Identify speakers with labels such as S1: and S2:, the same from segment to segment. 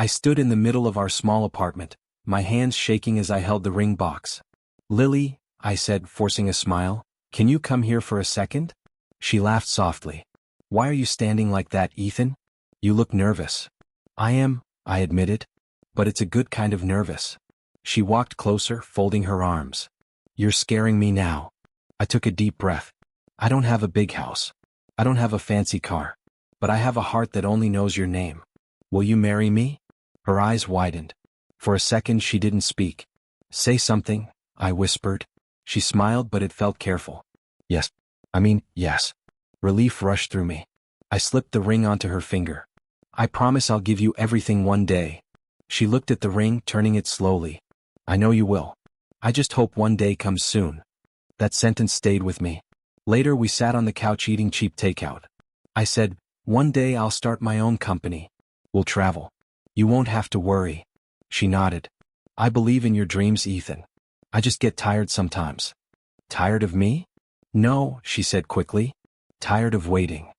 S1: I stood in the middle of our small apartment, my hands shaking as I held the ring box. "Lily," I said, forcing a smile, "can you come here for a second?" She laughed softly. "Why are you standing like that, Ethan? You look nervous." "I am," I admitted. "But it's a good kind of nervous." She walked closer, folding her arms. "You're scaring me now." I took a deep breath. "I don't have a big house. I don't have a fancy car. But I have a heart that only knows your name. Will you marry me?" Her eyes widened. For a second she didn't speak. "Say something," I whispered. She smiled, but it felt careful. "Yes. Yes." Relief rushed through me. I slipped the ring onto her finger. "I promise I'll give you everything one day." She looked at the ring, turning it slowly. "I know you will. I just hope one day comes soon." That sentence stayed with me. Later we sat on the couch eating cheap takeout. I said, "One day I'll start my own company. We'll travel. You won't have to worry." She nodded. "I believe in your dreams, Ethan. I just get tired sometimes." "Tired of me?" "No," she said quickly. "Tired of waiting."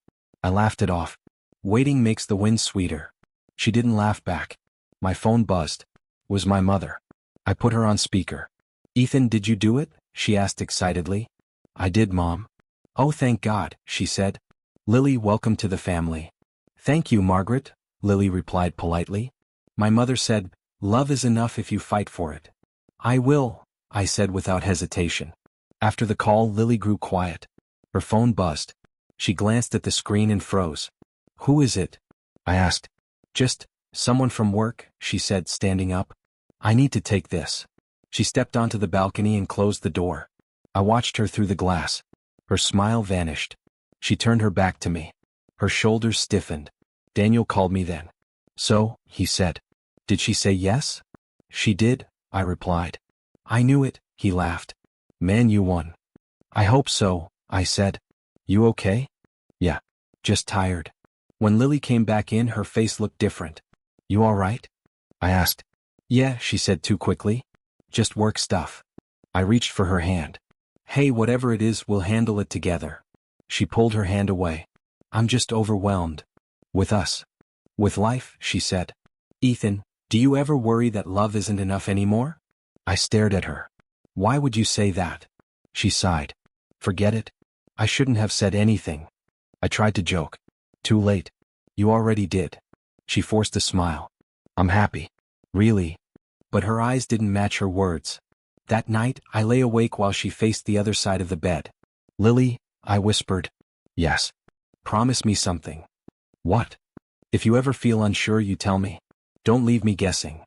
S1: I laughed it off. "Waiting makes the wind sweeter." She didn't laugh back. My phone buzzed. It was my mother. I put her on speaker. "Ethan, did you do it?" she asked excitedly. "I did, Mom." "Oh, thank God," she said. "Lily, welcome to the family." "Thank you, Margaret," Lily replied politely. My mother said, "Love is enough if you fight for it." "I will," I said without hesitation. After the call, Lily grew quiet. Her phone buzzed. She glanced at the screen and froze. "Who is it?" I asked. "Just someone from work," she said, standing up. "I need to take this." She stepped onto the balcony and closed the door. I watched her through the glass. Her smile vanished. She turned her back to me. Her shoulders stiffened. "Daniel called me then." "So," he said. "Did she say yes?" "She did," I replied. "I knew it," he laughed. "Man, you won." "I hope so," I said. "You okay?" "Yeah. Just tired." When Lily came back in, her face looked different. "You all right?" I asked. "Yeah," she said too quickly. "Just work stuff." I reached for her hand. "Hey, whatever it is, we'll handle it together." She pulled her hand away. "I'm just overwhelmed." "With us." "With life," she said. "Ethan, do you ever worry that love isn't enough anymore?" I stared at her. "Why would you say that?" She sighed. "Forget it. I shouldn't have said anything." I tried to joke. "Too late. You already did." She forced a smile. "I'm happy." "Really?" But her eyes didn't match her words. That night, I lay awake while she faced the other side of the bed. "Lily," I whispered. "Yes." "Promise me something." "What?" "If you ever feel unsure, you tell me. Don't leave me guessing."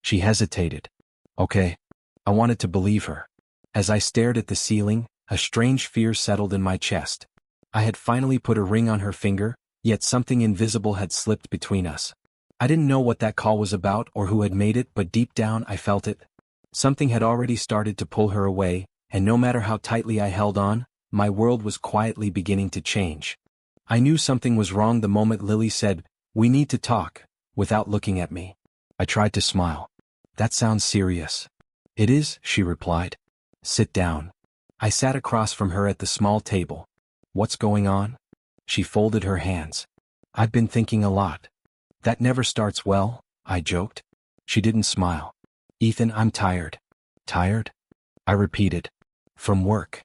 S1: She hesitated. "Okay." I wanted to believe her. As I stared at the ceiling, a strange fear settled in my chest. I had finally put a ring on her finger, yet something invisible had slipped between us. I didn't know what that call was about or who had made it, but deep down I felt it. Something had already started to pull her away, and no matter how tightly I held on, my world was quietly beginning to change. I knew something was wrong the moment Lily said, "We need to talk," without looking at me. I tried to smile. "That sounds serious." "It is," she replied. "Sit down." I sat across from her at the small table. "What's going on?" She folded her hands. "I've been thinking a lot." "That never starts well," I joked. She didn't smile. "Ethan, I'm tired." "Tired?" I repeated. "From work."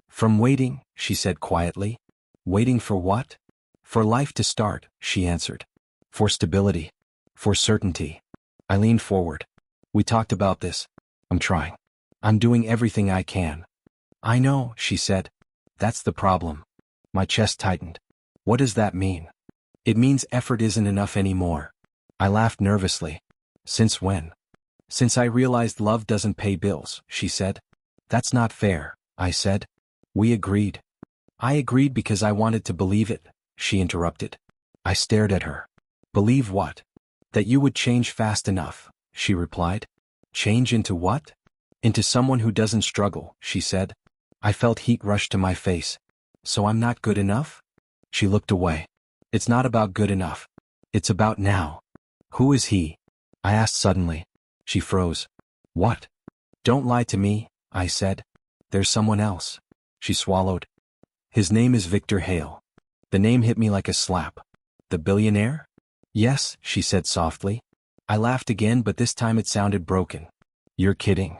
S1: "From waiting," she said quietly. "Waiting for what?" "For life to start," she answered. "For stability. For certainty." I leaned forward. "We talked about this." "I'm trying. I'm doing everything I can." "I know," she said. "That's the problem." My chest tightened. "What does that mean?" "It means effort isn't enough anymore." I laughed nervously. "Since when?" "Since I realized love doesn't pay bills," she said. "That's not fair," I said. "We agreed." "I agreed because I wanted to believe it," she interrupted. I stared at her. "Believe what?" "That you would change fast enough," she replied. "Change into what?" "Into someone who doesn't struggle," she said. I felt heat rush to my face. "So I'm not good enough?" She looked away. "It's not about good enough. It's about now." "Who is he?" I asked suddenly. She froze. "What?" "Don't lie to me," I said. "There's someone else." She swallowed. "His name is Victor Hale." The name hit me like a slap. "The billionaire?" "Yes," she said softly. I laughed again, but this time it sounded broken. You're kidding.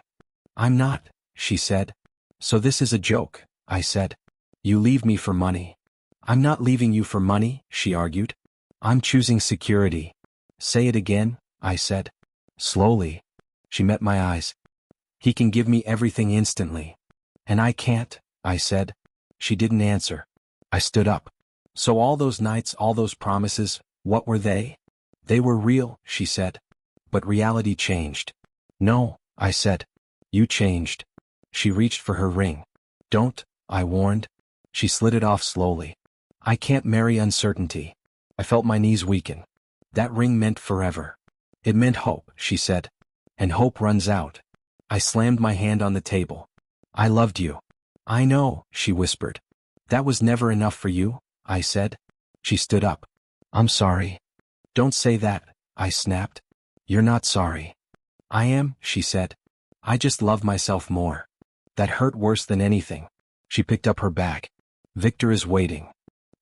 S1: I'm not, she said. So this is a joke, I said. You leave me for money. I'm not leaving you for money, she argued. I'm choosing security. Say it again, I said. Slowly. She met my eyes. He can give me everything instantly. And I can't, I said. She didn't answer. I stood up. So all those nights, all those promises, what were they? They were real, she said. But reality changed. No, I said. You changed. She reached for her ring. Don't, I warned. She slid it off slowly. I can't marry uncertainty. I felt my knees weaken. That ring meant forever. It meant hope, she said. And hope runs out. I slammed my hand on the table. I loved you. I know, she whispered. That was never enough for you, I said. She stood up. I'm sorry. Don't say that, I snapped. You're not sorry. I am, she said. I just love myself more. That hurt worse than anything. She picked up her bag. Victor is waiting.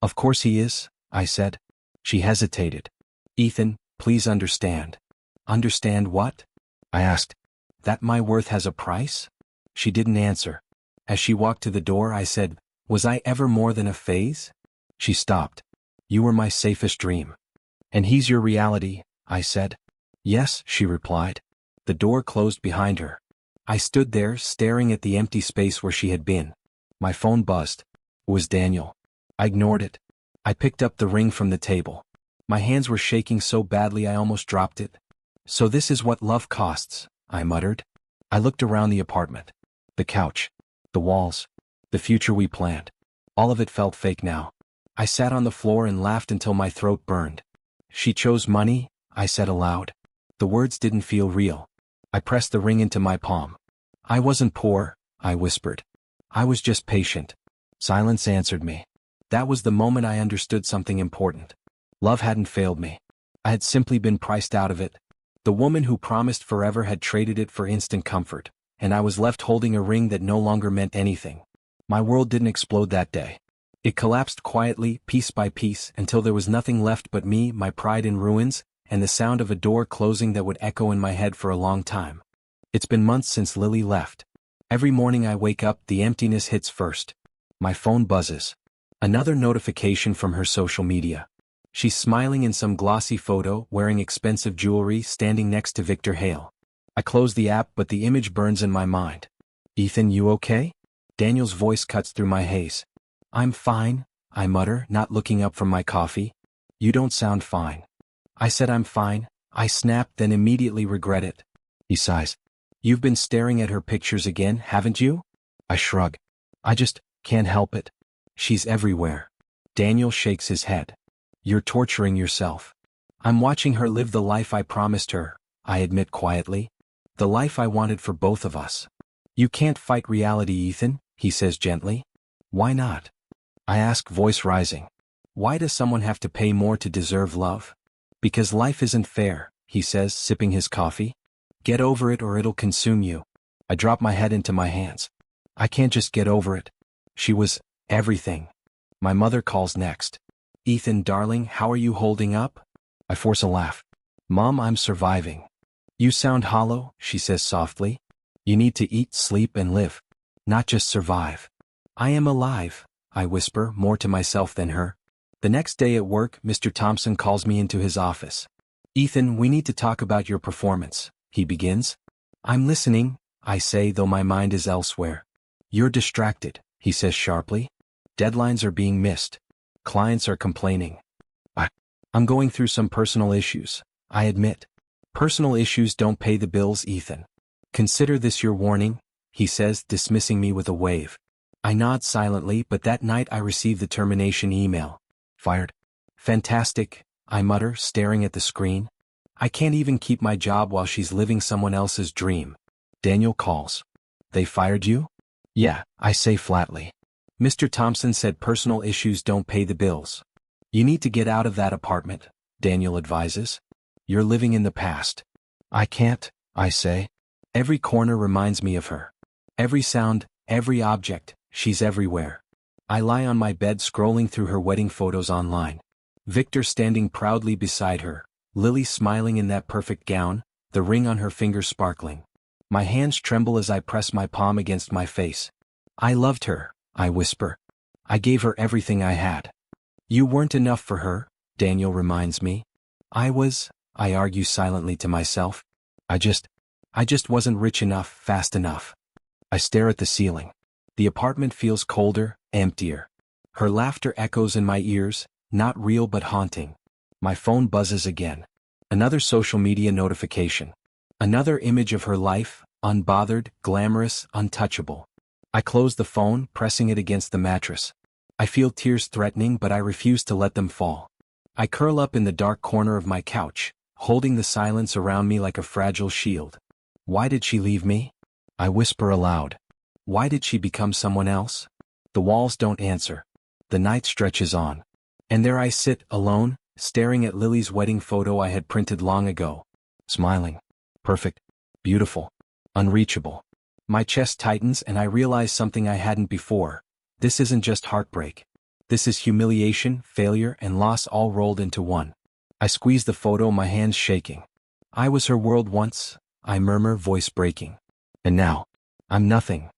S1: Of course he is, I said. She hesitated. Ethan, please understand. Understand what? I asked. That my worth has a price? She didn't answer. As she walked to the door, I said, was I ever more than a phase? She stopped. You were my safest dream. And he's your reality, I said. Yes, she replied. The door closed behind her. I stood there, staring at the empty space where she had been. My phone buzzed. It was Daniel. I ignored it. I picked up the ring from the table. My hands were shaking so badly I almost dropped it. So this is what love costs, I muttered. I looked around the apartment. The couch. The walls. The future we planned. All of it felt fake now. I sat on the floor and laughed until my throat burned. She chose money, I said aloud. The words didn't feel real. I pressed the ring into my palm. I wasn't poor, I whispered. I was just patient. Silence answered me. That was the moment I understood something important. Love hadn't failed me. I had simply been priced out of it. The woman who promised forever had traded it for instant comfort, and I was left holding a ring that no longer meant anything. My world didn't explode that day. It collapsed quietly, piece by piece, until there was nothing left but me, my pride in ruins, and the sound of a door closing that would echo in my head for a long time. It's been months since Lily left. Every morning I wake up, the emptiness hits first. My phone buzzes. Another notification from her social media. She's smiling in some glossy photo, wearing expensive jewelry, standing next to Victor Hale. I close the app, but the image burns in my mind. Ethan, you okay? Daniel's voice cuts through my haze. I'm fine, I mutter, not looking up from my coffee. You don't sound fine. I said I'm fine, I snap, then immediately regret it. He sighs. You've been staring at her pictures again, haven't you? I shrug. I just can't help it. She's everywhere. Daniel shakes his head. You're torturing yourself. I'm watching her live the life I promised her, I admit quietly. The life I wanted for both of us. You can't fight reality, Ethan, he says gently. Why not? I ask, voice rising. Why does someone have to pay more to deserve love? Because life isn't fair, he says, sipping his coffee. Get over it or it'll consume you. I drop my head into my hands. I can't just get over it. She was everything. My mother calls next. Ethan, darling, how are you holding up? I force a laugh. Mom, I'm surviving. You sound hollow, she says softly. You need to eat, sleep, and live. Not just survive. I am alive, I whisper, more to myself than her. The next day at work, Mr. Thompson calls me into his office. Ethan, we need to talk about your performance, he begins. I'm listening, I say, though my mind is elsewhere. You're distracted, he says sharply. Deadlines are being missed. Clients are complaining. I'm going through some personal issues, I admit. Personal issues don't pay the bills, Ethan. Consider this your warning, he says, dismissing me with a wave. I nod silently, but that night I receive the termination email. Fired. Fantastic, I mutter, staring at the screen. I can't even keep my job while she's living someone else's dream. Daniel calls. They fired you? Yeah, I say flatly. Mr. Thompson said personal issues don't pay the bills. You need to get out of that apartment, Daniel advises. You're living in the past. I can't, I say. Every corner reminds me of her. Every sound, every object, she's everywhere. I lie on my bed scrolling through her wedding photos online. Victor standing proudly beside her, Lily smiling in that perfect gown, the ring on her finger sparkling. My hands tremble as I press my palm against my face. I loved her, I whisper. I gave her everything I had. You weren't enough for her, Daniel reminds me. I argue silently to myself. I just wasn't rich enough, fast enough. I stare at the ceiling. The apartment feels colder, emptier. Her laughter echoes in my ears, not real but haunting. My phone buzzes again. Another social media notification. Another image of her life, unbothered, glamorous, untouchable. I close the phone, pressing it against the mattress. I feel tears threatening, but I refuse to let them fall. I curl up in the dark corner of my couch, holding the silence around me like a fragile shield. Why did she leave me? I whisper aloud. Why did she become someone else? The walls don't answer. The night stretches on. And there I sit, alone, staring at Lily's wedding photo I had printed long ago. Smiling. Perfect. Beautiful. Unreachable. My chest tightens and I realize something I hadn't before. This isn't just heartbreak. This is humiliation, failure, and loss all rolled into one. I squeeze the photo, my hands shaking. I was her world once, I murmur, voice breaking. And now, I'm nothing.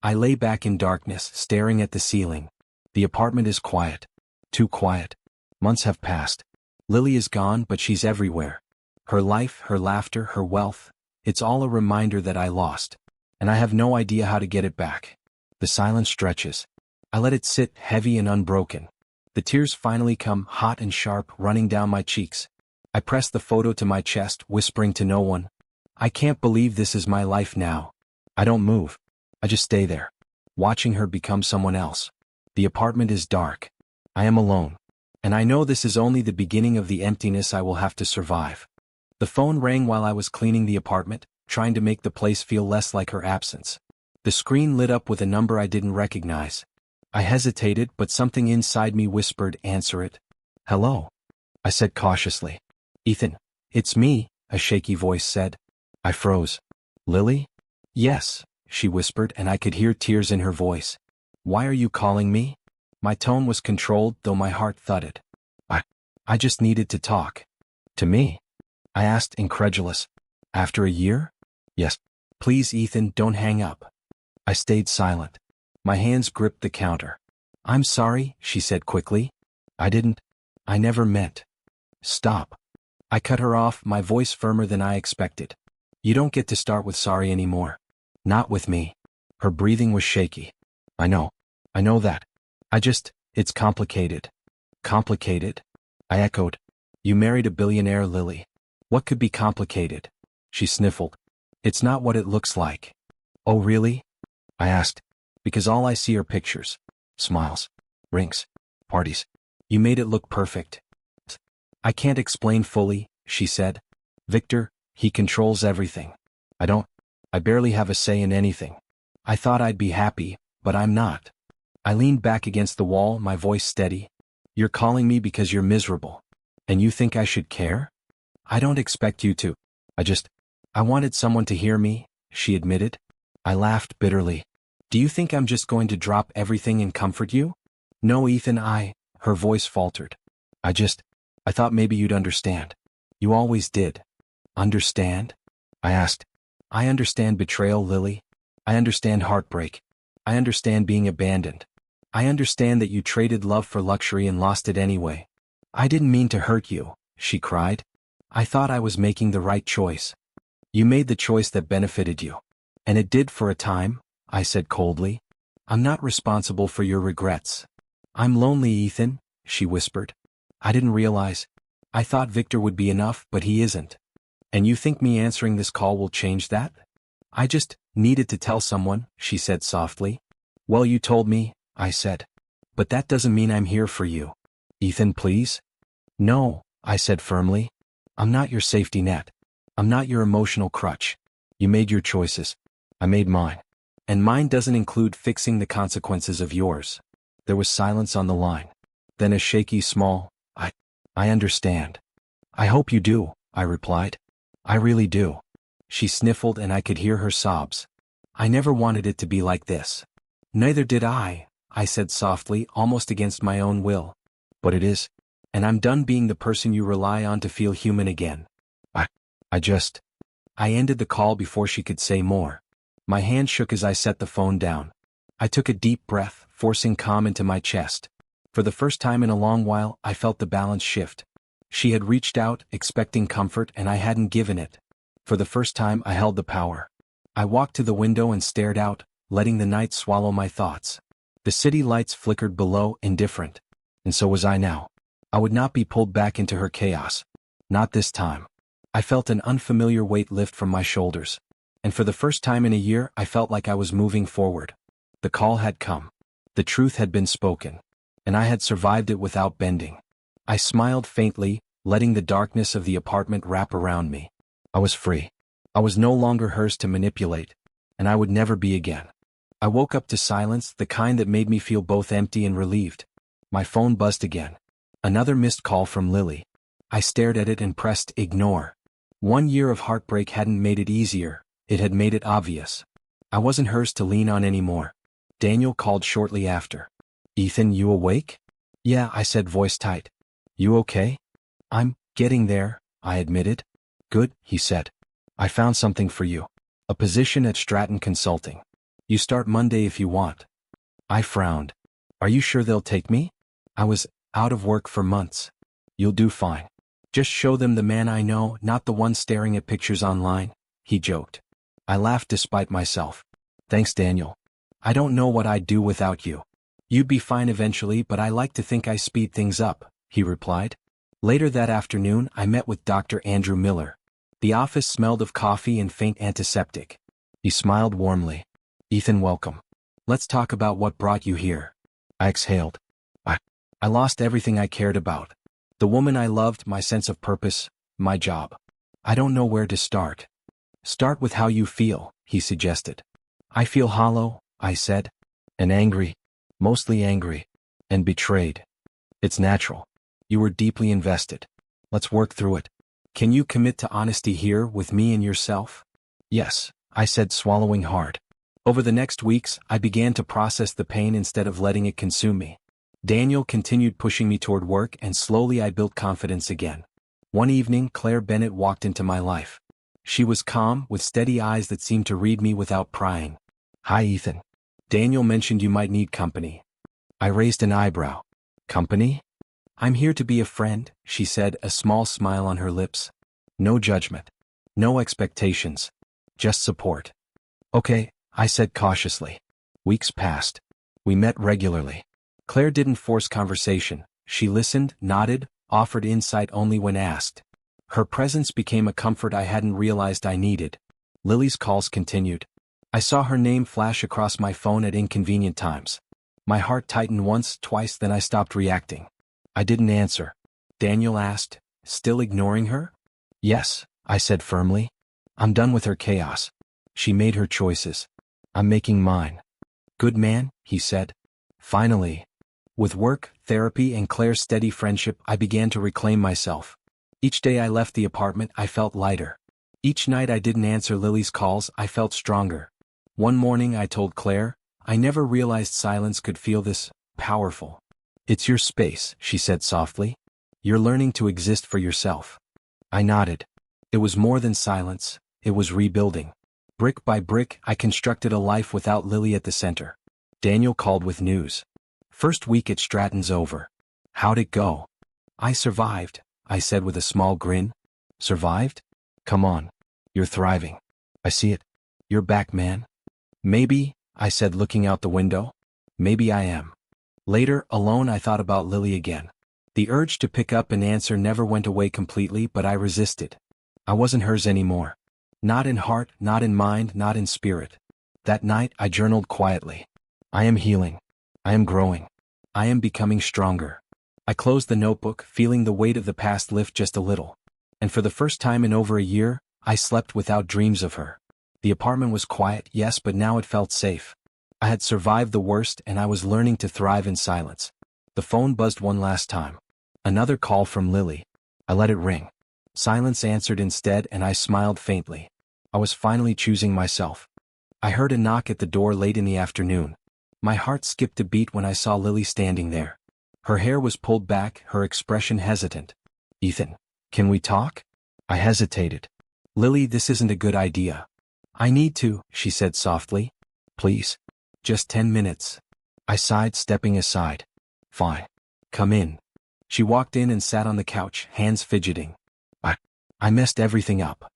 S1: I lay back in darkness, staring at the ceiling. The apartment is quiet. Too quiet. Months have passed. Lily is gone, but she's everywhere. Her life, her laughter, her wealth. It's all a reminder that I lost. And I have no idea how to get it back. The silence stretches. I let it sit, heavy and unbroken. The tears finally come, hot and sharp, running down my cheeks. I press the photo to my chest, whispering to no one. I can't believe this is my life now. I don't move. I just stay there, watching her become someone else. The apartment is dark. I am alone. And I know this is only the beginning of the emptiness I will have to survive. The phone rang while I was cleaning the apartment, trying to make the place feel less like her absence. The screen lit up with a number I didn't recognize. I hesitated, but something inside me whispered, "Answer it." "Hello," I said cautiously. "Ethan, it's me," a shaky voice said. I froze. "Lily?" "Yes," she whispered, and I could hear tears in her voice. "Why are you calling me?" My tone was controlled, though my heart thudded. I just needed to talk." "To me?" I asked, incredulous. "After a year?" "Yes." "Please, Ethan, don't hang up." I stayed silent. My hands gripped the counter. "I'm sorry," she said quickly. I never meant." "Stop." I cut her off, my voice firmer than I expected. "You don't get to start with sorry anymore. Not with me." Her breathing was shaky. I know that. It's complicated." "Complicated?" I echoed. "You married a billionaire, Lily. What could be complicated?" She sniffled. "It's not what it looks like." "Oh really?" I asked. "Because all I see are pictures. Smiles. Rings. Parties. You made it look perfect." "I can't explain fully," she said. "Victor, he controls everything. I barely have a say in anything. I thought I'd be happy, but I'm not." I leaned back against the wall, my voice steady. "You're calling me because you're miserable. And you think I should care?" "I don't expect you to. I wanted someone to hear me," she admitted. I laughed bitterly. "Do you think I'm just going to drop everything and comfort you?" "No, Ethan, her voice faltered. I thought maybe you'd understand. You always did." "Understand?" I asked. "I understand betrayal, Lily. I understand heartbreak. I understand being abandoned. I understand that you traded love for luxury and lost it anyway." "I didn't mean to hurt you," she cried. "I thought I was making the right choice." "You made the choice that benefited you. And it did for a time," I said coldly. "I'm not responsible for your regrets." "I'm lonely, Ethan," she whispered. "I didn't realize. I thought Victor would be enough, but he isn't." "And you think me answering this call will change that?" "I just needed to tell someone," she said softly. "Well, you told me," I said. "But that doesn't mean I'm here for you." "Ethan, please." "No," I said firmly. "I'm not your safety net. I'm not your emotional crutch. You made your choices. I made mine. And mine doesn't include fixing the consequences of yours." There was silence on the line. Then a shaky, small, I understand." "I hope you do," I replied. "I really do." She sniffled and I could hear her sobs. "I never wanted it to be like this." "Neither did I said softly, almost against my own will. "But it is. And I'm done being the person you rely on to feel human again. I, I just... I ended the call before she could say more. My hand shook as I set the phone down. I took a deep breath, forcing calm into my chest. For the first time in a long while, I felt the balance shift. She had reached out, expecting comfort, and I hadn't given it. For the first time, I held the power. I walked to the window and stared out, letting the night swallow my thoughts. The city lights flickered below, indifferent. And so was I now. I would not be pulled back into her chaos. Not this time. I felt an unfamiliar weight lift from my shoulders. And for the first time in a year, I felt like I was moving forward. The call had come. The truth had been spoken. And I had survived it without bending. I smiled faintly, letting the darkness of the apartment wrap around me. I was free. I was no longer hers to manipulate. And I would never be again. I woke up to silence, the kind that made me feel both empty and relieved. My phone buzzed again. Another missed call from Lily. I stared at it and pressed ignore. 1 year of heartbreak hadn't made it easier, it had made it obvious. I wasn't hers to lean on anymore. Daniel called shortly after. "Ethan, you awake?" "Yeah," I said, voice tight. "You okay?" "I'm getting there," I admitted. "Good," he said. "I found something for you. A position at Stratton Consulting. You start Monday if you want." I frowned. "Are you sure they'll take me? I was out of work for months." "You'll do fine. Just show them the man I know, not the one staring at pictures online," he joked. I laughed despite myself. "Thanks, Daniel. I don't know what I'd do without you." "You'd be fine eventually, but I like to think I speed things up," he replied. Later that afternoon, I met with Dr. Andrew Miller. The office smelled of coffee and faint antiseptic. He smiled warmly. "Ethan, welcome. Let's talk about what brought you here." I exhaled. I lost everything I cared about. The woman I loved, my sense of purpose, my job. "I don't know where to start." "Start with how you feel," he suggested. "I feel hollow," I said. "And angry. Mostly angry. And betrayed." "It's natural. You were deeply invested. Let's work through it. Can you commit to honesty here with me and yourself?" "Yes," I said, swallowing hard. Over the next weeks, I began to process the pain instead of letting it consume me. Daniel continued pushing me toward work, and slowly I built confidence again. One evening, Claire Bennett walked into my life. She was calm, with steady eyes that seemed to read me without prying. "Hi, Ethan. Daniel mentioned you might need company." I raised an eyebrow. "Company?" "I'm here to be a friend," she said, a small smile on her lips. No judgment. No expectations. Just support. "Okay," I said cautiously. Weeks passed. We met regularly. Claire didn't force conversation. She listened, nodded, offered insight only when asked. Her presence became a comfort I hadn't realized I needed. Lily's calls continued. I saw her name flash across my phone at inconvenient times. My heart tightened once, twice, then I stopped reacting. I didn't answer. Daniel asked, "Still ignoring her?" "Yes," I said firmly. "I'm done with her chaos. She made her choices. I'm making mine." "Good man," he said. Finally. With work, therapy, and Claire's steady friendship, I began to reclaim myself. Each day I left the apartment, I felt lighter. Each night I didn't answer Lily's calls, I felt stronger. One morning I told Claire, "I never realized silence could feel this powerful." "It's your space," she said softly. "You're learning to exist for yourself." I nodded. It was more than silence, it was rebuilding. Brick by brick, I constructed a life without Lily at the center. Daniel called with news. "First week at Stratton's over. How'd it go?" "I survived," I said with a small grin. "Survived? Come on. You're thriving. I see it. You're back, man." "Maybe," I said, looking out the window. "Maybe I am." Later, alone, I thought about Lily again. The urge to pick up and answer never went away completely, but I resisted. I wasn't hers anymore. Not in heart, not in mind, not in spirit. That night, I journaled quietly. I am healing. I am growing. I am becoming stronger. I closed the notebook, feeling the weight of the past lift just a little. And for the first time in over a year, I slept without dreams of her. The apartment was quiet, yes, but now it felt safe. I had survived the worst, and I was learning to thrive in silence. The phone buzzed one last time. Another call from Lily. I let it ring. Silence answered instead, and I smiled faintly. I was finally choosing myself. I heard a knock at the door late in the afternoon. My heart skipped a beat when I saw Lily standing there. Her hair was pulled back, her expression hesitant. Ethan, can we talk? I hesitated. Lily, this isn't a good idea. I need to, she said softly. Please. Just 10 minutes. I sighed, stepping aside. Fine. Come in. She walked in and sat on the couch, hands fidgeting. I messed everything up.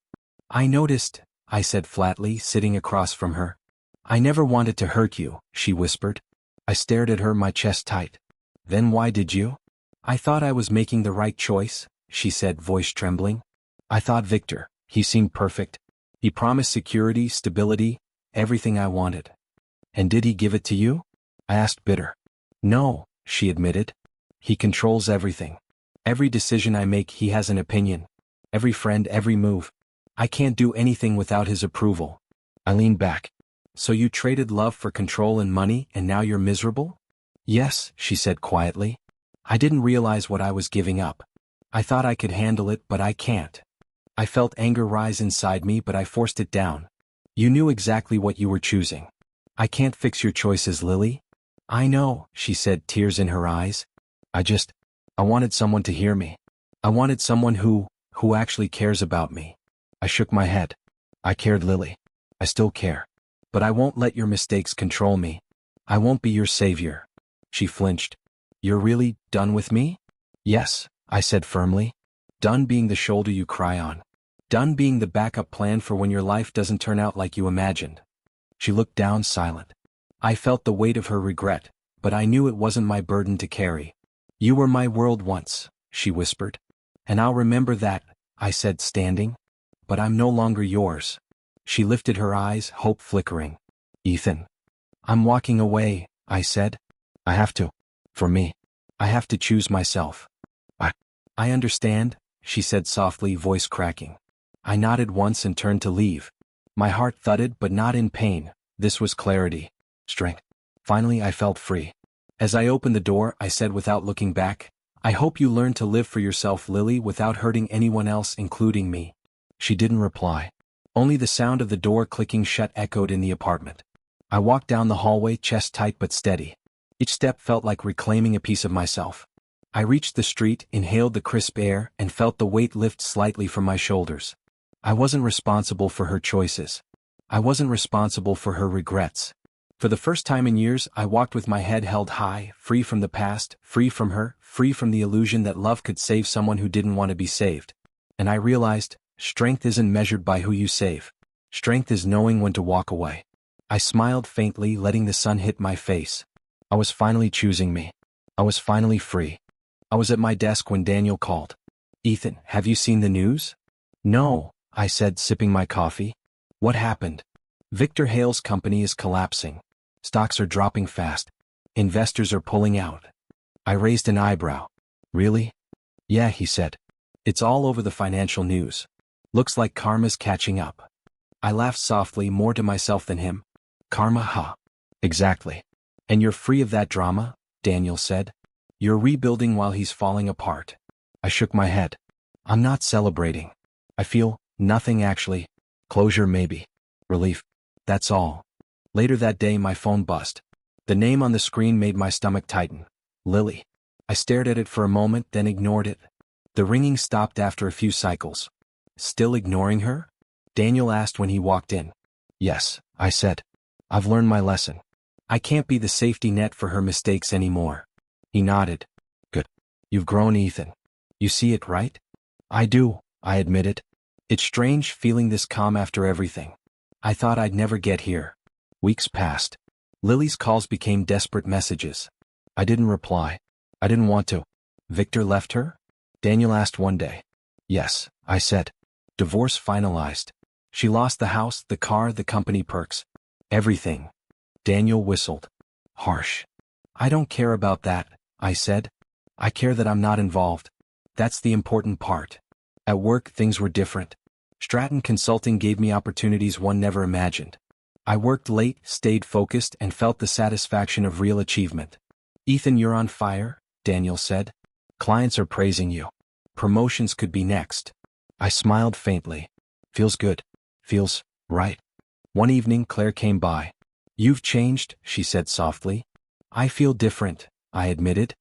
S1: I noticed, I said flatly, sitting across from her. I never wanted to hurt you, she whispered. I stared at her, my chest tight. Then why did you? I thought I was making the right choice, she said, voice trembling. I thought Victor, he seemed perfect. He promised security, stability, everything I wanted. And did he give it to you? I asked, bitter. No, she admitted. He controls everything. Every decision I make, he has an opinion. Every friend, every move. I can't do anything without his approval. I leaned back. So you traded love for control and money, and now you're miserable? Yes, she said quietly. I didn't realize what I was giving up. I thought I could handle it, but I can't. I felt anger rise inside me, but I forced it down. You knew exactly what you were choosing. I can't fix your choices, Lily. I know, she said, tears in her eyes. I wanted someone to hear me. I wanted someone who actually cares about me. I shook my head. I cared, Lily. I still care. But I won't let your mistakes control me. I won't be your savior. She flinched. You're really done with me? Yes, I said firmly. Done being the shoulder you cry on. Done being the backup plan for when your life doesn't turn out like you imagined. She looked down, silent. I felt the weight of her regret, but I knew it wasn't my burden to carry. You were my world once, she whispered. And I'll remember that, I said, standing. But I'm no longer yours. She lifted her eyes, hope flickering. Ethan. I'm walking away, I said. I have to. For me. I have to choose myself. I understand, she said softly, voice cracking. I nodded once and turned to leave. My heart thudded, but not in pain. This was clarity. Strength. Finally, I felt free. As I opened the door, I said without looking back, I hope you learn to live for yourself, Lily, without hurting anyone else, including me. She didn't reply. Only the sound of the door clicking shut echoed in the apartment. I walked down the hallway, chest tight but steady. Each step felt like reclaiming a piece of myself. I reached the street, inhaled the crisp air, and felt the weight lift slightly from my shoulders. I wasn't responsible for her choices. I wasn't responsible for her regrets. For the first time in years, I walked with my head held high, free from the past, free from her, free from the illusion that love could save someone who didn't want to be saved. And I realized, strength isn't measured by who you save. Strength is knowing when to walk away. I smiled faintly, letting the sun hit my face. I was finally choosing me. I was finally free. I was at my desk when Daniel called. Ethan, have you seen the news? No, I said, sipping my coffee. What happened? Victor Hale's company is collapsing. Stocks are dropping fast. Investors are pulling out. I raised an eyebrow. Really? Yeah, he said. It's all over the financial news. Looks like karma's catching up. I laughed softly, more to myself than him. Karma, huh? Exactly. And you're free of that drama, Daniel said. You're rebuilding while he's falling apart. I shook my head. I'm not celebrating. I feel nothing actually. Closure maybe. Relief. That's all. Later that day my phone buzzed. The name on the screen made my stomach tighten. Lily. I stared at it for a moment, then ignored it. The ringing stopped after a few cycles. Still ignoring her? Daniel asked when he walked in. Yes, I said. I've learned my lesson. I can't be the safety net for her mistakes anymore. He nodded. Good. You've grown, Ethan. You see it, right? I do, I admitted. It's strange feeling this calm after everything. I thought I'd never get here. Weeks passed. Lily's calls became desperate messages. I didn't reply. I didn't want to. Victor left her? Daniel asked one day. Yes, I said. Divorce finalized. She lost the house, the car, the company perks. Everything. Daniel whistled. Harsh. I don't care about that, I said. I care that I'm not involved. That's the important part. At work, things were different. Stratton Consulting gave me opportunities one never imagined. I worked late, stayed focused, and felt the satisfaction of real achievement. Ethan, you're on fire, Daniel said. Clients are praising you. Promotions could be next. I smiled faintly. Feels good. Feels right. One evening, Claire came by. You've changed, she said softly. I feel different, I admitted.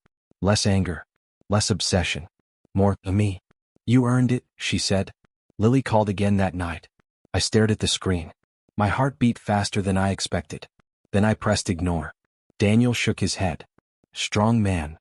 S1: Less anger. Less obsession. More of me. You earned it, she said. Lily called again that night. I stared at the screen. My heart beat faster than I expected. Then I pressed ignore. Daniel shook his head. Strong man.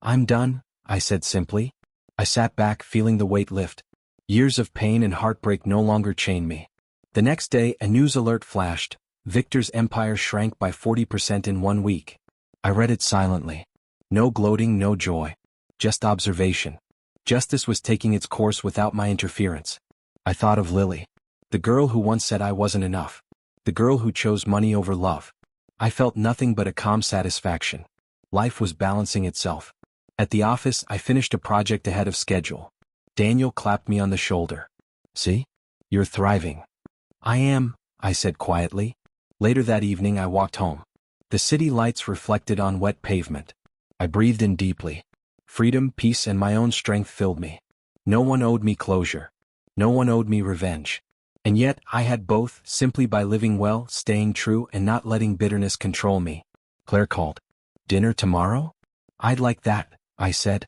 S1: I'm done, I said simply. I sat back, feeling the weight lift. Years of pain and heartbreak no longer chained me. The next day, a news alert flashed. Victor's empire shrank by 40% in 1 week. I read it silently. No gloating, no joy. Just observation. Justice was taking its course without my interference. I thought of Lily. The girl who once said I wasn't enough. The girl who chose money over love. I felt nothing but a calm satisfaction. Life was balancing itself. At the office, I finished a project ahead of schedule. Daniel clapped me on the shoulder. See? You're thriving. I am, I said quietly. Later that evening I walked home. The city lights reflected on wet pavement. I breathed in deeply. Freedom, peace, and my own strength filled me. No one owed me closure. No one owed me revenge. And yet, I had both, simply by living well, staying true, and not letting bitterness control me. Claire called. Dinner tomorrow? I'd like that, I said.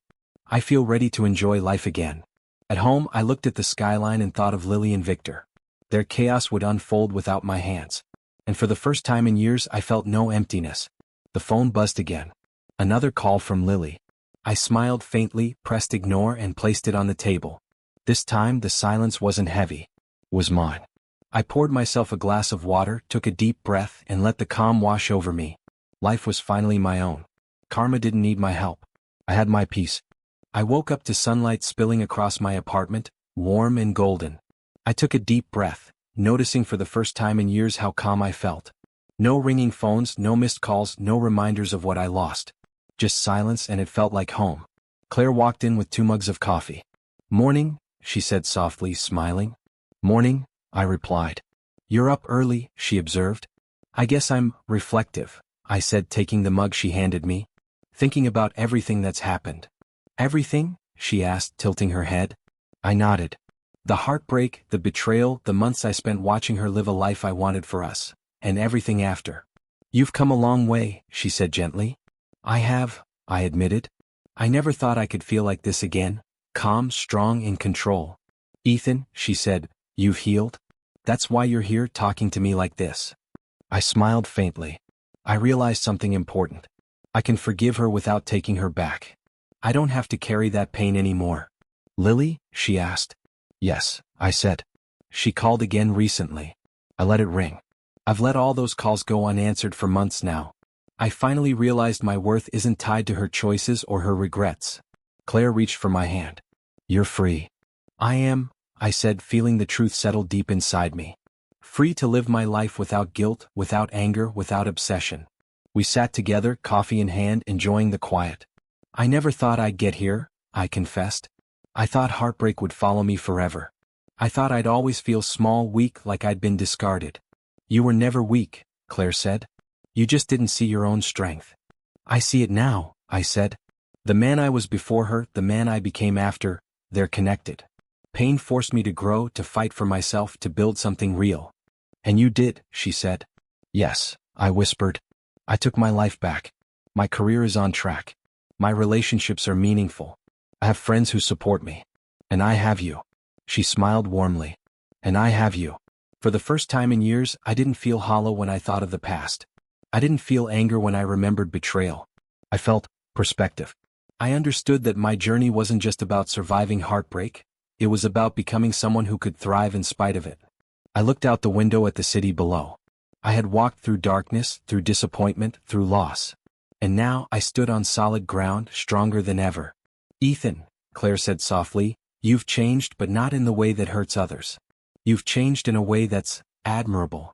S1: I feel ready to enjoy life again. At home, I looked at the skyline and thought of Lily and Victor. Their chaos would unfold without my hands. And for the first time in years, I felt no emptiness. The phone buzzed again. Another call from Lily. I smiled faintly, pressed ignore, and placed it on the table. This time, the silence wasn't heavy. It was mine. I poured myself a glass of water, took a deep breath, and let the calm wash over me. Life was finally my own. Karma didn't need my help. I had my peace. I woke up to sunlight spilling across my apartment, warm and golden. I took a deep breath, noticing for the first time in years how calm I felt. No ringing phones, no missed calls, no reminders of what I lost. Just silence, and it felt like home. Claire walked in with 2 mugs of coffee. Morning, she said softly, smiling. Morning, I replied. You're up early, she observed. I guess I'm reflective, I said, taking the mug she handed me. Thinking about everything that's happened. Everything? She asked, tilting her head. I nodded. The heartbreak, the betrayal, the months I spent watching her live a life I wanted for us, and everything after. You've come a long way, she said gently. I have, I admitted. I never thought I could feel like this again, calm, strong, in control. Ethan, she said, you've healed? That's why you're here talking to me like this. I smiled faintly. I realized something important. I can forgive her without taking her back. I don't have to carry that pain anymore. Lily? She asked. Yes, I said. She called again recently. I let it ring. I've let all those calls go unanswered for months now. I finally realized my worth isn't tied to her choices or her regrets. Claire reached for my hand. You're free. I am, I said, feeling the truth settle deep inside me. Free to live my life without guilt, without anger, without obsession. We sat together, coffee in hand, enjoying the quiet. I never thought I'd get here, I confessed. I thought heartbreak would follow me forever. I thought I'd always feel small, weak, like I'd been discarded. You were never weak, Claire said. You just didn't see your own strength. I see it now, I said. The man I was before her, the man I became after, they're connected. Pain forced me to grow, to fight for myself, to build something real. And you did, she said. Yes, I whispered. I took my life back. My career is on track. My relationships are meaningful. I have friends who support me. And I have you. She smiled warmly. And I have you. For the first time in years, I didn't feel hollow when I thought of the past. I didn't feel anger when I remembered betrayal. I felt perspective. I understood that my journey wasn't just about surviving heartbreak. It was about becoming someone who could thrive in spite of it. I looked out the window at the city below. I had walked through darkness, through disappointment, through loss. And now I stood on solid ground, stronger than ever. Ethan, Claire said softly, you've changed, but not in the way that hurts others. You've changed in a way that's admirable.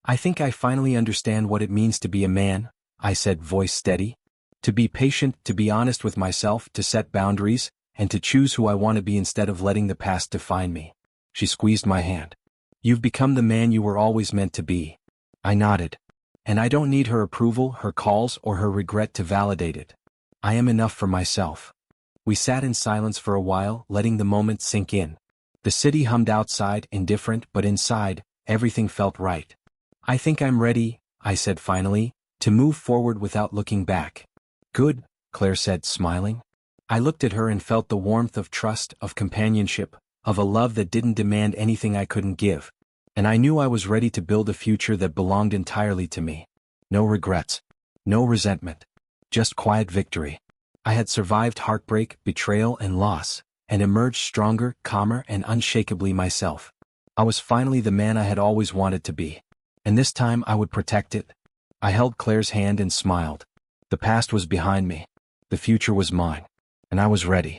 S1: I think I finally understand what it means to be a man, I said, voice steady. To be patient, to be honest with myself, to set boundaries, and to choose who I want to be instead of letting the past define me. She squeezed my hand. You've become the man you were always meant to be. I nodded. And I don't need her approval, her calls, or her regret to validate it. I am enough for myself. We sat in silence for a while, letting the moment sink in. The city hummed outside, indifferent, but inside, everything felt right. I think I'm ready, I said finally, to move forward without looking back. Good, Claire said, smiling. I looked at her and felt the warmth of trust, of companionship, of a love that didn't demand anything I couldn't give. And I knew I was ready to build a future that belonged entirely to me. No regrets. No resentment. Just quiet victory. I had survived heartbreak, betrayal, and loss, and emerged stronger, calmer, and unshakably myself. I was finally the man I had always wanted to be. And this time I would protect it. I held Claire's hand and smiled. The past was behind me. The future was mine. And I was ready.